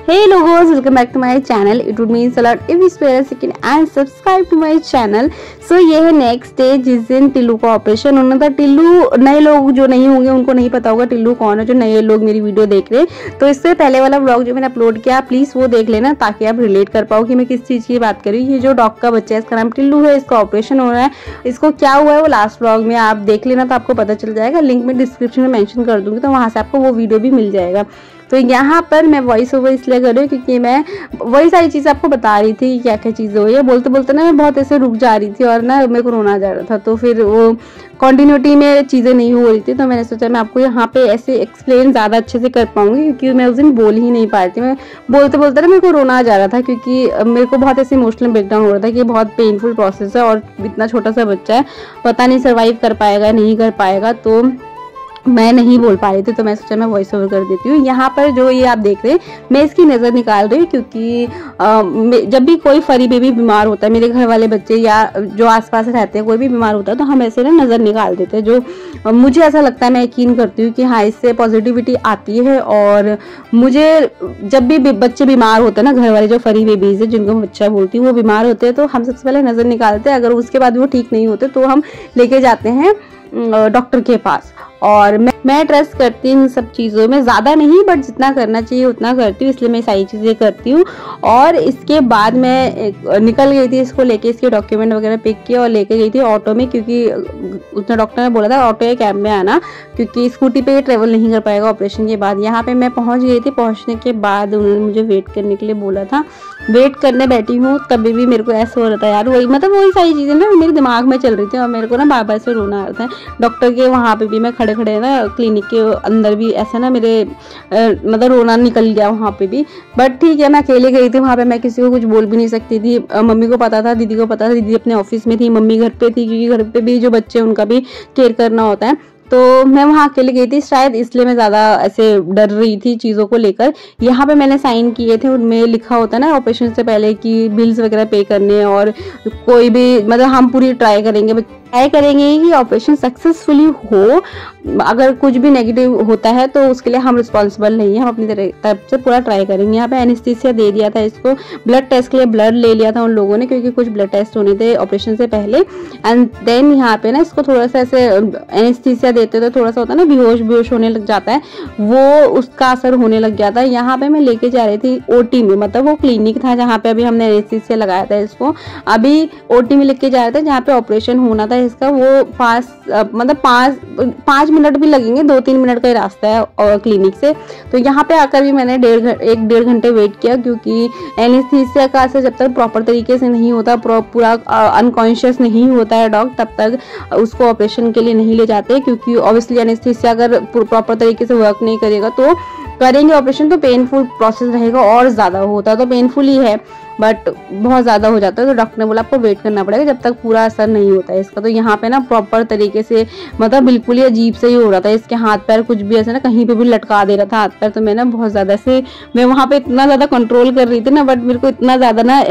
Hello guys, welcome back to my channel. It would mean a lot if you spare a second and subscribe to my channel. So ये है next day जिस दिन टिल्लू का operation होना था। टिल्लू, नए लोग जो नहीं होंगे उनको नहीं पता होगा टिल्लू कौन है, जो नए लोग मेरी वीडियो देख रहे हैं तो इससे पहले वाला व्लॉग जो मैंने अपलोड किया प्लीज वो देख लेना ताकि आप रिलेट कर पाओ कि मैं किस चीज की बात कर रही हूँ। ये जो डॉग का बच्चा है इसका नाम टिल्लू है, इसका ऑपरेशन हो रहा है। इसको क्या हुआ है वो लास्ट व्लॉग में आप देख लेना तो आपको पता चल जाएगा। लिंक में डिस्क्रिप्शन में मेंशन कर दूंगी तो वहां से आपको वो वीडियो भी मिल जाएगा। तो यहाँ पर मैं वॉइस ओवर इसलिए कर रही हूँ क्योंकि मैं वही सारी चीज़ आपको बता रही थी कि क्या क्या चीज़ें हुई है। बोलते बोलते ना मैं बहुत ऐसे रुक जा रही थी और ना मेरे को रोना आ जा रहा था, तो फिर वो कंटिन्यूटी में चीज़ें नहीं हो रही थी। तो मैंने सोचा मैं आपको यहाँ पे ऐसे एक्सप्लेन ज़्यादा अच्छे से कर पाऊंगी क्योंकि मैं उस दिन बोल ही नहीं पा रही थी। मैं बोलते बोलते ना मेरे को रोना आ जा रहा था क्योंकि मेरे को बहुत ऐसे इमोशनल ब्रेकडाउन हो रहा था कि बहुत पेनफुल प्रोसेस है और इतना छोटा सा बच्चा है, पता नहीं सर्वाइव कर पाएगा नहीं कर पाएगा, तो मैं नहीं बोल पा रही थी। तो मैं सोचा मैं वॉइस ओवर कर देती हूँ। यहाँ पर जो ये आप देख रहे हैं मैं इसकी नज़र निकाल रही हूँ क्योंकि जब भी कोई फरी बेबी बीमार होता है, मेरे घर वाले बच्चे या जो आसपास रहते हैं कोई भी बीमार होता है तो हम ऐसे ना नज़र निकाल देते हैं। जो मुझे ऐसा लगता है, मैं यकीन करती हूँ कि हाँ इससे पॉजिटिविटी आती है। और मुझे जब भी बच्चे बीमार होते हैं ना, घर वाले जो फरी बेबीज है जिनको मैं बच्चा बोलती हूँ वो बीमार होते हैं तो हम सबसे पहले नज़र निकालते हैं। अगर उसके बाद वो ठीक नहीं होते तो हम लेके जाते हैं डॉक्टर के पास। और मैं ट्रस्ट करती हूँ सब चीज़ों में, ज़्यादा नहीं बट जितना करना चाहिए उतना करती हूँ, इसलिए मैं सारी चीज़ें करती हूँ। और इसके बाद मैं निकल गई थी इसको लेके, इसके डॉक्यूमेंट वगैरह पिक किया और लेके गई थी ऑटो में क्योंकि उसने डॉक्टर ने बोला था ऑटो या कैब में आना क्योंकि स्कूटी पे ट्रेवल नहीं कर पाएगा ऑपरेशन के बाद। यहाँ पे मैं पहुँच गई थी। पहुँचने के बाद उन्होंने मुझे वेट करने के लिए बोला था। वेट करने बैठी हूँ तभी भी मेरे को ऐसा हो रहा था यार, वही मतलब वही सारी चीज़ें ना मेरे दिमाग में चल रही थी और मेरे को ना बार बार से रोना आ रहा था। डॉक्टर के वहाँ पे भी मैं खड़े खड़े ना क्लिनिक के अंदर भी ऐसा ना मेरे मतलब रोना निकल गया वहाँ पे भी। बट ठीक है, मैं अकेले गई थी वहाँ पे, मैं किसी को कुछ बोल भी नहीं सकती थी। मम्मी को पता था, दीदी को पता था, दीदी अपने ऑफिस में थी, मम्मी घर पे थी क्योंकि घर पे भी जो बच्चे उनका भी केयर करना होता है। तो मैं वहाँ अकेले गई थी, शायद इसलिए मैं ज़्यादा ऐसे डर रही थी चीज़ों को लेकर। यहाँ पे मैंने साइन किए थे, उनमें लिखा होता है ना ऑपरेशन से पहले कि बिल्स वगैरह पे करने और कोई भी मतलब हम पूरी ट्राई करेंगे कि ऑपरेशन सक्सेसफुली हो। अगर कुछ भी नेगेटिव होता है तो उसके लिए हम रिस्पॉन्सिबल नहीं है, हम अपनी तरफ से पूरा ट्राई करेंगे। यहाँ पे एनेस्थीसिया दे दिया था इसको, ब्लड टेस्ट के लिए ब्लड ले लिया था उन लोगों ने क्योंकि कुछ ब्लड टेस्ट होने थे ऑपरेशन से पहले। एंड देन यहाँ पे ना इसको थोड़ा सा ऐसे एनेस्थीसिया देते तो थोड़ा सा होता है ना बेहोश होने लग जाता है, वो उसका असर होने लग गया था। यहाँ पे मैं लेके जा रही थी ओटी में, मतलब वो क्लिनिक था जहाँ पे अभी हमने एनेस्थीसिया लगाया था इसको, अभी ओटी में लेके जा रहे थे जहाँ पे ऑपरेशन होना था इसका। वो पाँच मिनट भी लगेंगे, 2-3 मिनट का ही रास्ता है और क्लिनिक से। तो यहाँ पे आकर भी मैंने 1-1.5 घंटे वेट किया क्योंकि एनेस्थीसिया का असर जब तक प्रॉपर तरीके से नहीं होता, पूरा अनकॉन्शियस नहीं होता है डॉग, तब तक उसको ऑपरेशन के लिए नहीं ले जाते क्योंकि ऑब्वियसली एनेस्थीसिया अगर प्रॉपर तरीके से वर्क नहीं करेगा तो करेंगे ऑपरेशन तो पेनफुल प्रोसेस रहेगा और ज़्यादा होता तो पेनफुल ही है बट बहुत ज़्यादा हो जाता है। तो डॉक्टर ने बोला आपको वेट करना पड़ेगा जब तक पूरा असर नहीं होता है इसका। तो यहाँ पे ना प्रॉपर तरीके से मतलब बिल्कुल ही अजीब से ही हो रहा था, इसके हाथ पैर कुछ भी ऐसे ना कहीं पे भी लटका दे रहा था हाथ पैर। तो मैं ना बहुत ज़्यादा से मैं वहाँ पे इतना ज़्यादा कंट्रोल कर रही थी ना, बट मेरे को इतना ज़्यादा ना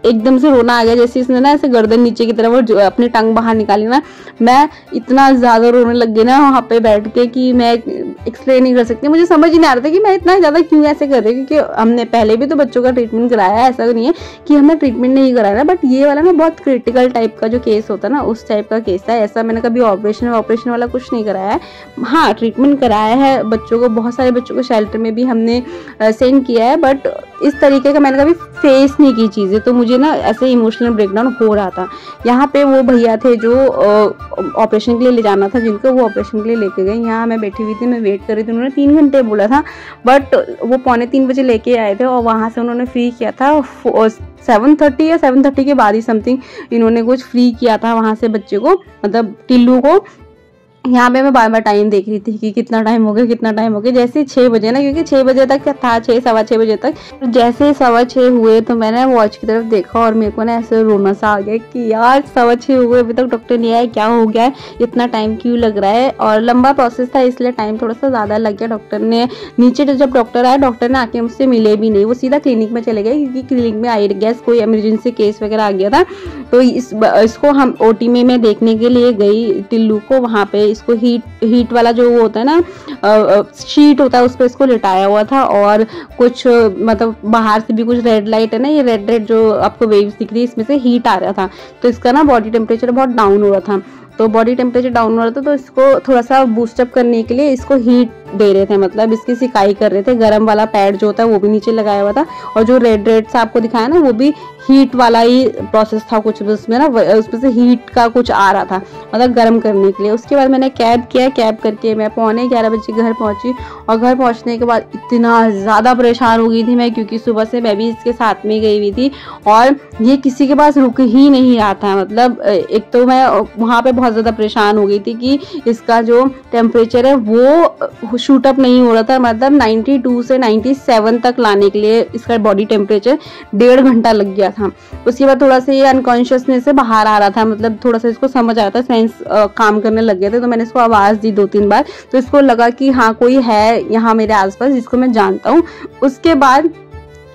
एकदम से रोना आ गया जैसे इसने ना ऐसे गर्दन नीचे की तरफ और अपनी टंग बाहर निकाली ना, मैं इतना ज़्यादा रोने लग गई ना वहाँ पे बैठ के कि मैं एक्सप्लेन नहीं कर सकती। मुझे समझ ही नहीं आ रहा था कि मैं इतना ज़्यादा क्यों ऐसे कर रही हूँ क्योंकि हमने पहले भी तो बच्चों का ट्रीटमेंट कराया है, ऐसा नहीं है कि हमने ट्रीटमेंट नहीं कराया ना, बट ये वाला ना बहुत क्रिटिकल टाइप का जो केस होता है ना उस टाइप का केस था। ऐसा मैंने कभी ऑपरेशन वाला कुछ नहीं कराया है। हाँ ट्रीटमेंट कराया है बच्चों को, बहुत सारे बच्चों को शेल्टर में भी हमने सेंड किया है, बट इस तरीके का मैंने कभी फेस नहीं की चीज़ें, तो मुझे ना ऐसे इमोशनल ब्रेकडाउन हो रहा था। यहाँ पे वो भैया थे जो ऑपरेशन के लिए ले जाना था जिनको, वो ऑपरेशन के लिए लेके गए। यहाँ मैं बैठी हुई थी, मैं वेट कर रही थी, उन्होंने 3 घंटे बोला था बट वो 2:45 बजे लेके आए थे और वहाँ से उन्होंने फ्री किया था 7:30 या 7:30 के बाद ही समथिंग इन्होंने कुछ फ्री किया था वहाँ से बच्चे को, मतलब टिल्लू को। यहाँ पे मैं बार बार टाइम देख रही थी कि कितना टाइम हो गया। जैसे 6 बजे ना, क्योंकि 6 बजे तक था, 6-6:15 बजे तक, जैसे 6:15 हुए तो मैंने वॉच की तरफ देखा और मेरे को ना ऐसे रोना सा आ गया कि यार 6:15 हुए अभी तक डॉक्टर नहीं आया, क्या हो गया है, इतना टाइम क्यों लग रहा है। और लंबा प्रोसेस था इसलिए टाइम थोड़ा सा ज़्यादा लग गया। डॉक्टर ने नीचे जब डॉक्टर आया, डॉक्टर ने आके मुझसे मिले भी नहीं, वो सीधा क्लिनिक में चले गए क्योंकि क्लिनिक में आई गैस कोई इमरजेंसी केस वगैरह आ गया था। तो इसको हम ओटी में मैं देखने के लिए गई टिल्लू को, वहाँ पे इसको हीट वाला जो वो होता है ना शीट होता है उस पर इसको लिटाया हुआ था, और कुछ मतलब बाहर से भी कुछ रेड लाइट है ना, ये रेड रेड जो आपको वेव्स दिख रही है, इसमें से हीट आ रहा था, तो इसका ना बॉडी टेम्परेचर बहुत डाउन हो रहा था। तो बॉडी टेम्परेचर डाउन हो रहा था तो इसको थोड़ा सा बूस्टअप करने के लिए इसको हीट दे रहे थे, मतलब इसकी सिकाई कर रहे थे। गरम वाला पैड जो होता है वो भी नीचे लगाया हुआ था, और जो रेड रेड सा आपको दिखाया ना वो भी हीट वाला ही प्रोसेस था कुछ उसमें ना, उसमें से हीट का कुछ आ रहा था, मतलब गर्म करने के लिए। उसके बाद मैंने कैब किया, कैब करके मैं 11:45 बजे घर पहुंची, और घर पहुंचने के बाद इतना ज़्यादा परेशान हो गई थी मैं, क्योंकि सुबह से मैं भी इसके साथ में गई हुई थी और ये किसी के पास रुक ही नहीं रहा था। मतलब एक तो मैं वहाँ पे बहुत ज़्यादा परेशान हो गई थी कि इसका जो टेम्परेचर है वो शूट अप नहीं हो रहा था, मतलब 92 से 97 तक लाने के लिए इसका बॉडी टेम्परेचर 1.5 घंटा लग गया था। उसके बाद थोड़ा सा ये अनकॉन्शियसनेस से बाहर आ रहा था, मतलब थोड़ा सा इसको समझ आया था, सेंस काम करने लग गए थे, तो मैंने इसको आवाज़ दी 2-3 बार, तो इसको लगा कि हाँ कोई है यहाँ मेरे आसपास जिसको मैं जानता हूँ। उसके बाद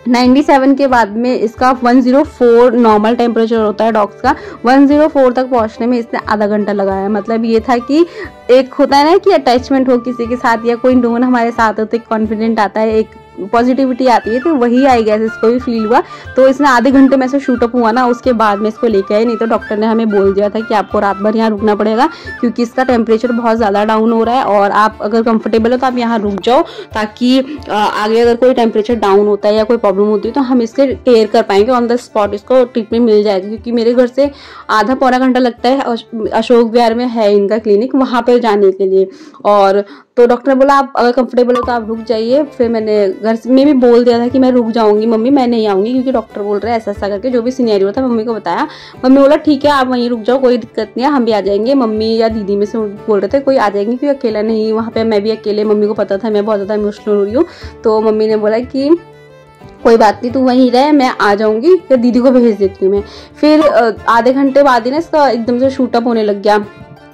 97 के बाद में इसका 104 नॉर्मल टेम्परेचर होता है डॉग्स का, 104 तक पहुंचने में इसने आधा घंटा लगाया। मतलब ये था कि एक होता है ना कि अटैचमेंट हो किसी के साथ, या कोई नोन हमारे साथ हो तो एक कॉन्फिडेंट आता है, एक पॉजिटिविटी आती है, तो वही आई गैस इसको भी फील हुआ। तो इसने आधे घंटे में से शूटअप हुआ ना, उसके बाद में इसको लेके आए, नहीं तो डॉक्टर ने हमें बोल दिया था कि आपको रात भर यहाँ रुकना पड़ेगा, क्योंकि इसका टेम्परेचर बहुत ज़्यादा डाउन हो रहा है, और आप अगर कंफर्टेबल हो तो आप यहाँ रुक जाओ, ताकि आगे अगर कोई टेम्परेचर डाउन होता है या कोई प्रॉब्लम होती है तो हम इसके केयर कर पाएंगे, ऑन द स्पॉट इसको ट्रीटमेंट मिल जाएगी। क्योंकि मेरे घर से आधा पौना घंटा लगता है, अशोक विहार में है इनका क्लिनिक, वहाँ पर जाने के लिए। और तो डॉक्टर ने बोला आप अगर कंफर्टेबल हो तो आप रुक जाइए। फिर मैंने घर में भी बोल दिया था कि मैं रुक जाऊंगी मम्मी, मैं नहीं आऊंगी, क्योंकि डॉक्टर बोल रहे हैं ऐसा ऐसा करके, जो भी सिनेरियो था मम्मी को बताया। मम्मी बोला ठीक है आप वहीं रुक जाओ, कोई दिक्कत नहीं है, हम भी आ जाएंगे। मम्मी या दीदी में से बोल रहे थे कोई आ जाएंगे, क्योंकि अकेला नहीं, वहाँ पे मैं भी अकेले, मम्मी को पता था मैं बहुत ज़्यादा इमोशनल हो रही हूँ, तो मम्मी ने बोला कि कोई बात नहीं तू वहीं रहे, मैं आ जाऊंगी, या दीदी को भेज देती हूँ मैं। फिर आधे घंटे बाद ही ना इसका एकदम से शूटअप होने लग गया,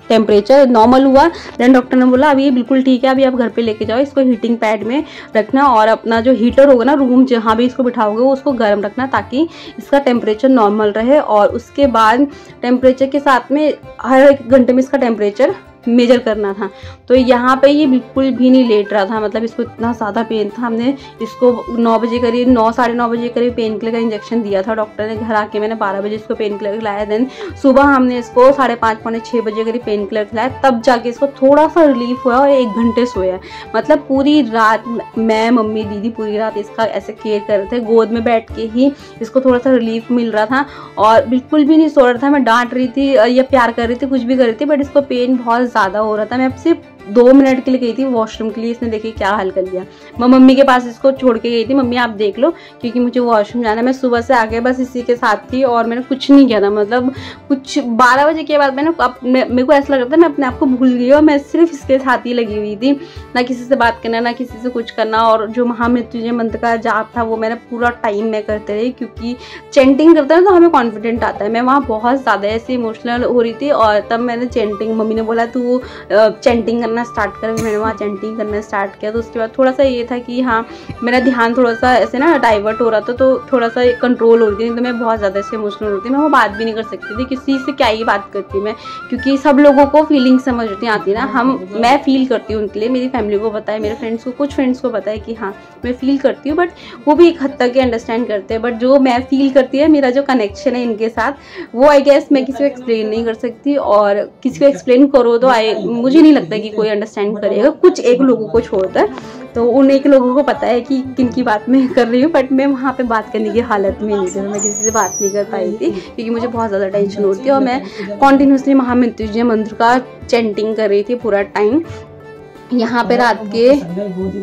टेम्परेचर नॉर्मल हुआ। देन डॉक्टर ने बोला अभी ये बिल्कुल ठीक है, अभी आप घर पे लेके जाओ, इसको हीटिंग पैड में रखना, और अपना जो हीटर होगा ना रूम जहाँ भी इसको बिठाओगे वो उसको गर्म रखना, ताकि इसका टेम्परेचर नॉर्मल रहे। और उसके बाद टेम्परेचर के साथ में हर 1 घंटे में इसका टेम्परेचर मेजर करना था। तो यहाँ पे ये बिल्कुल भी नहीं लेट रहा था, मतलब इसको इतना ज़्यादा पेन था। हमने इसको 9 बजे करीब 9 साढ़े 9 बजे करीब पेन किलर का इंजेक्शन दिया था डॉक्टर ने। घर आके मैंने 12 बजे इसको पेन किलर खिलाया। देन सुबह हमने इसको 5:30 पौने 6 बजे करीब पेन किलर खिलाया, तब जाके इसको थोड़ा सा रिलीफ हुआ, और 1 घंटे सोया। मतलब पूरी रात मैं मम्मी दीदी पूरी रात इसका ऐसे केयर कर रहे थे, गोद में बैठ के ही इसको थोड़ा सा रिलीफ मिल रहा था, और बिल्कुल भी नहीं सो रहा था। मैं डांट रही थी या प्यार कर रही थी, कुछ भी कर रही थी, बट इसको पेन बहुत ज़्यादा हो रहा था। मैं सिर्फ 2 मिनट के लिए गई थी वॉशरूम के लिए, इसने देखिए क्या हाल कर लिया। मैं मम्मी के पास इसको छोड़ के गई थी, मम्मी आप देख लो क्योंकि मुझे वॉशरूम जाना है। मैं सुबह से आके बस इसी के साथ थी और मैंने कुछ नहीं किया था। मतलब कुछ 12 बजे के बाद मेरे को ऐसा लग रहा था मैं अपने आप को भूल गई और मैं सिर्फ इसके साथ ही लगी हुई थी, ना किसी से बात करना ना किसी से कुछ करना। और जो महामृत्युंजय मंत्र का जाप था वो मैंने पूरा टाइम में करते रही, क्योंकि चैंटिंग करते हैं तो हमें कॉन्फिडेंट आता है। मैं वहाँ बहुत ज़्यादा ऐसे इमोशनल हो रही थी और तब मैंने चैंटिंग, मम्मी ने बोला तू चैंटिंग करना स्टार्ट कर, मैंने वहाँ चैंटिंग करना स्टार्ट किया। तो उसके बाद थोड़ा सा ये था कि हाँ मेरा ध्यान थोड़ा सा ऐसे ना डाइवर्ट हो रहा था, तो थोड़ा सा कंट्रोल हो रही थी। नहीं तो मैं बहुत ज़्यादा ऐसे इमोशनल होती, मैं वो बात भी नहीं कर सकती थी किसी से, क्या ही बात करती मैं, क्योंकि सब लोगों को फीलिंग समझती आती है ना। मैं फील करती हूँ उनके लिए, मेरी फैमिली को पता है, मेरे फ्रेंड्स को, कुछ फ्रेंड्स को पता है कि हाँ मैं फील करती हूँ, बट वो भी एक हद तक के अंडरस्टैंड करते हैं। बट जो मैं फील करती है, मेरा जो कनेक्शन है इनके साथ, वो आई गेस मैं किसी को एक्सप्लेन नहीं कर सकती। और किसी को एक्सप्लेन करो तो मुझे नहीं लगता कि कोई अंडरस्टैंड करेगा, कुछ एक लोगों को छोड़कर। तो उन एक लोगों को पता है कि किन की बात मैं कर रही हूँ, बट मैं वहाँ पे बात करने की हालत में नहीं थी, मैं किसी से बात नहीं कर पाई थी क्योंकि मुझे बहुत ज़्यादा टेंशन होती थी। और मैं कॉन्टिन्यूसली महामृत्युंजय मंत्र का चैंटिंग कर रही थी पूरा टाइम। यहाँ पे रात के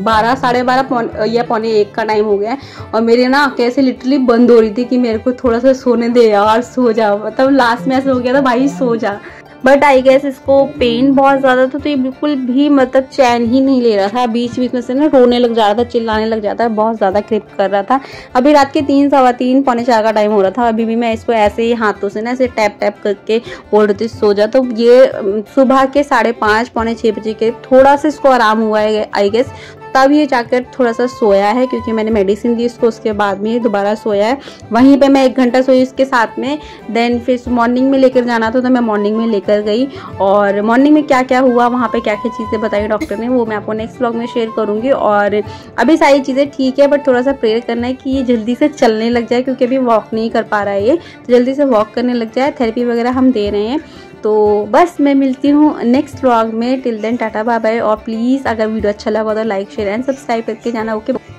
12 साढ़े 12 या पौने 1 का टाइम हो गया और मेरी ना आंखें ऐसे लिटरली बंद हो रही थी कि मेरे को थोड़ा सा सोने दे यार, सो जा। मतलब लास्ट में ऐसा हो गया था भाई सो जा। बट आई गेस इसको पेन बहुत ज़्यादा था, तो ये बिल्कुल भी मतलब चैन ही नहीं ले रहा था। बीच बीच में से ना रोने लग जा रहा था, चिल्लाने लग जाता है, बहुत ज़्यादा क्रिप कर रहा था। अभी रात के 3 सवा 3 पौने 4 का टाइम हो रहा था। अभी भी मैं इसको ऐसे ही हाथों से ना ऐसे टैप टैप करके बोल रही थी सो जा। तो ये सुबह के 5:30 पौने 6 बजे के थोड़ा सा इसको आराम हुआ है आई गेस। तब ये जाकर थोड़ा सा सोया है, क्योंकि मैंने मेडिसिन दी इसको, उसके बाद में दोबारा सोया है। वहीं पे मैं 1 घंटा सोई इसके साथ में। देन फिर मॉर्निंग में लेकर जाना था तो मैं मॉर्निंग में लेकर गई, और मॉर्निंग में क्या क्या हुआ, वहाँ पे क्या क्या चीज़ें बताई डॉक्टर ने, वो मैं आपको नेक्स्ट व्लॉग में शेयर करूँगी। और अभी सारी चीज़ें ठीक है, बट थोड़ा सा प्रेयर करना है कि ये जल्दी से चलने लग जाए, क्योंकि अभी वॉक नहीं कर पा रहा है ये, तो जल्दी से वॉक करने लग जाए। थेरेपी वगैरह हम दे रहे हैं। तो बस मैं मिलती हूँ नेक्स्ट व्लॉग में। Till then tata bye bye. और प्लीज़ अगर वीडियो अच्छा लगा तो लाइक शेयर एंड सब्सक्राइब करके जाना। ओके।